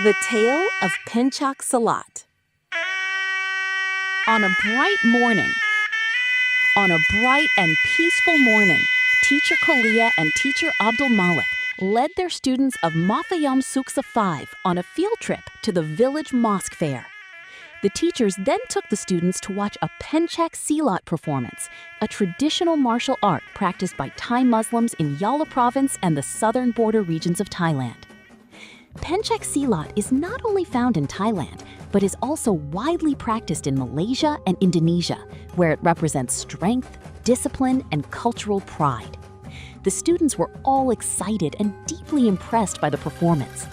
The Tale of Pancak Silat. On a bright and peaceful morning, Teacher Kalia and Teacher Abdul Malik led their students of Mathayam Suksa 5 on a field trip to the village mosque fair. The teachers then took the students to watch a Pancak Silat performance, a traditional martial art practiced by Thai Muslims in Yala province and the southern border regions of Thailand. Pancak Silat is not only found in Thailand, but is also widely practiced in Malaysia and Indonesia, where it represents strength, discipline, and cultural pride. The students were all excited and deeply impressed by the performance.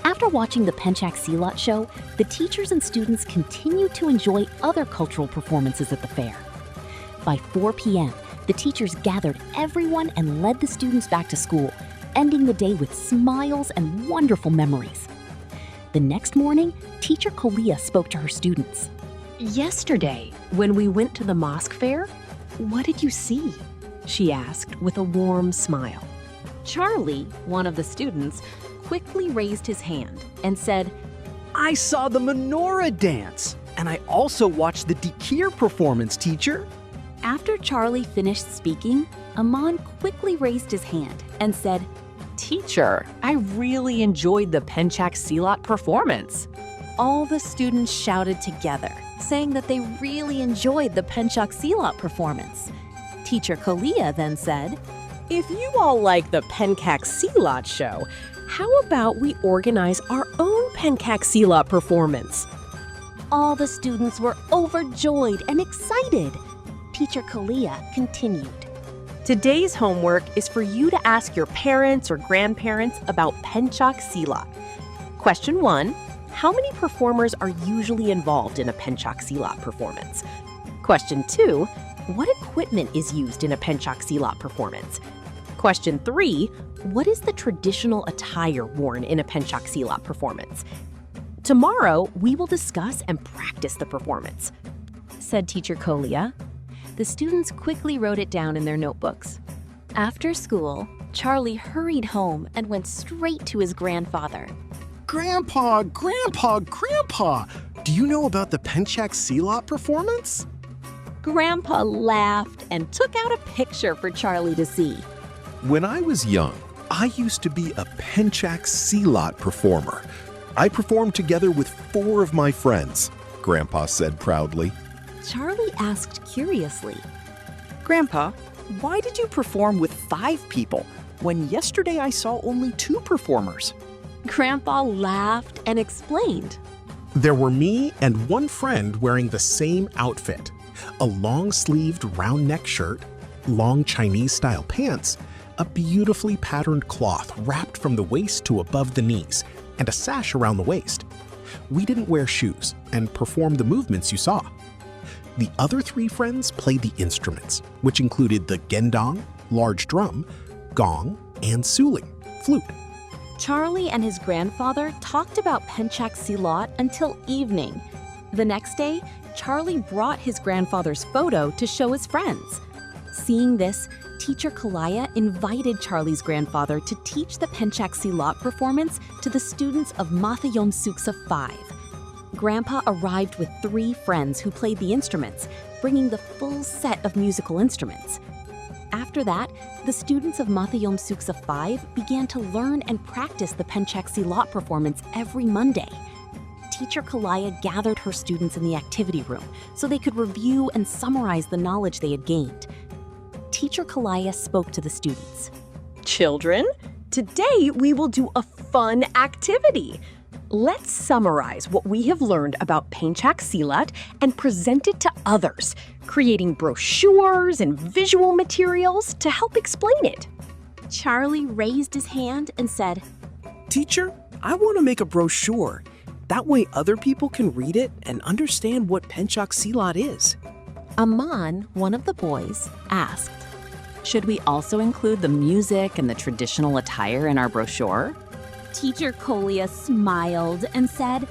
After watching the Pancak Silat show, the teachers and students continued to enjoy other cultural performances at the fair. By 4 p.m., the teachers gathered everyone and led the students back to school, ending the day with smiles and wonderful memories. The next morning, Teacher Kalia spoke to her students. Yesterday, when we went to the mosque fair, what did you see? She asked with a warm smile. Charlie, one of the students, quickly raised his hand and said, I saw the menorah dance, and I also watched the Dikir performance, teacher. After Charlie finished speaking, Aman quickly raised his hand and said, Teacher, I really enjoyed the Pancak Silat performance. All the students shouted together, saying that they really enjoyed the Pancak Silat performance. Teacher Kalia then said, If you all like the Pancak Silat show, how about we organize our own Pancak Silat performance? All the students were overjoyed and excited. Teacher Kalia continued. Today's homework is for you to ask your parents or grandparents about Pancak Silat. Question 1. How many performers are usually involved in a Pancak Silat performance? Question 2. What equipment is used in a Pancak Silat performance? Question 3. What is the traditional attire worn in a Pancak Silat performance? Tomorrow, we will discuss and practice the performance, said Teacher Kalia. The students quickly wrote it down in their notebooks. After school, Charlie hurried home and went straight to his grandfather. Grandpa! Do you know about the Pancak Silat performance? Grandpa laughed and took out a picture for Charlie to see. When I was young, I used to be a Pancak Silat performer. I performed together with 4 of my friends, Grandpa said proudly. Charlie asked curiously, Grandpa, why did you perform with 5 people when yesterday I saw only 2 performers? Grandpa laughed and explained. There were me and 1 friend wearing the same outfit, a long-sleeved round neck shirt, long Chinese-style pants, a beautifully patterned cloth wrapped from the waist to above the knees, and a sash around the waist. We didn't wear shoes and performed the movements you saw. The other 3 friends played the instruments, which included the gendong, large drum, gong, and suling, flute. Charlie and his grandfather talked about Pancak Silat until evening. The next day, Charlie brought his grandfather's photo to show his friends. Seeing this, Teacher Kalia invited Charlie's grandfather to teach the Pancak Silat performance to the students of Mathayam Suksa 5. Grandpa arrived with 3 friends who played the instruments, bringing the full set of musical instruments. After that, the students of Mathayam Suksa 5 began to learn and practice the Pancak Silat performance every Monday. Teacher Kalia gathered her students in the activity room so they could review and summarize the knowledge they had gained. Teacher Kalia spoke to the students. Children, today we will do a fun activity. Let's summarize what we have learned about Pancak Silat and present it to others, creating brochures and visual materials to help explain it. Charlie raised his hand and said, Teacher, I want to make a brochure. That way other people can read it and understand what Pancak Silat is. Aman, one of the boys, asked, Should we also include the music and the traditional attire in our brochure? Teacher Kalia smiled and said,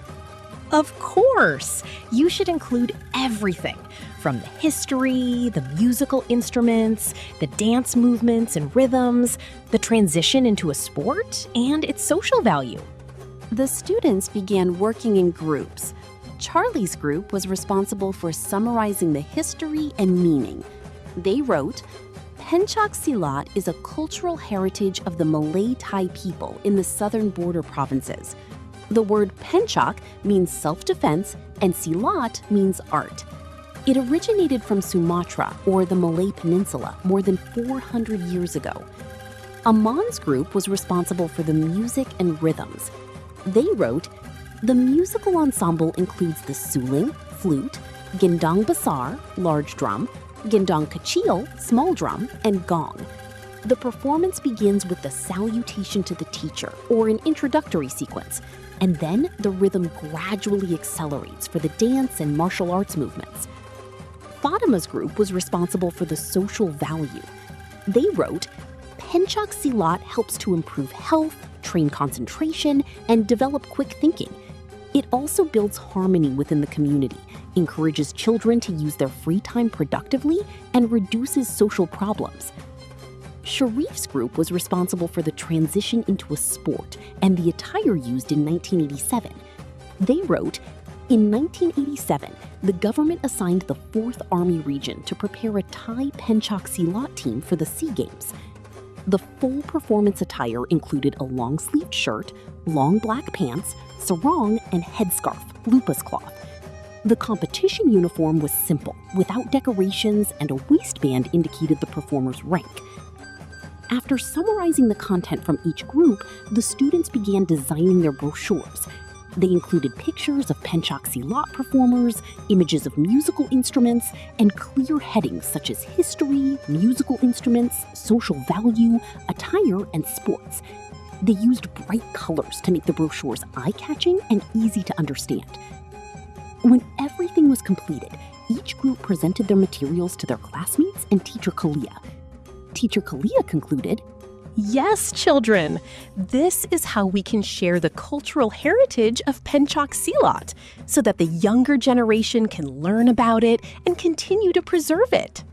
Of course! You should include everything, from the history, the musical instruments, the dance movements and rhythms, the transition into a sport, and its social value. The students began working in groups. Charlie's group was responsible for summarizing the history and meaning. They wrote, Pancak Silat is a cultural heritage of the Malay Thai people in the southern border provinces. The word Pancak means self-defense and Silat means art. It originated from Sumatra or the Malay Peninsula more than 400 years ago. Aman's group was responsible for the music and rhythms. They wrote, the musical ensemble includes the suling, flute, gendang besar, large drum, gendang kecil, small drum, and gong. The performance begins with the salutation to the teacher, or an introductory sequence, and then the rhythm gradually accelerates for the dance and martial arts movements. Fatima's group was responsible for the social value. They wrote, Pancak Silat helps to improve health, train concentration, and develop quick thinking. It also builds harmony within the community, encourages children to use their free time productively, and reduces social problems. Sharif's group was responsible for the transition into a sport and the attire used in 1987. They wrote, in 1987, the government assigned the 4th Army Region to prepare a Thai Pancak Silat team for the SEA Games. The full performance attire included a long-sleeved shirt, long black pants, sarong, and headscarf, lupas cloth. The competition uniform was simple, without decorations, and a waistband indicated the performer's rank. After summarizing the content from each group, the students began designing their brochures. They included pictures of Pancak Silat performers, images of musical instruments, and clear headings such as history, musical instruments, social value, attire, and sports. They used bright colors to make the brochures eye-catching and easy to understand. When everything was completed, each group presented their materials to their classmates and Teacher Kalia. Teacher Kalia concluded, Yes, children, this is how we can share the cultural heritage of Pancak Silat so that the younger generation can learn about it and continue to preserve it.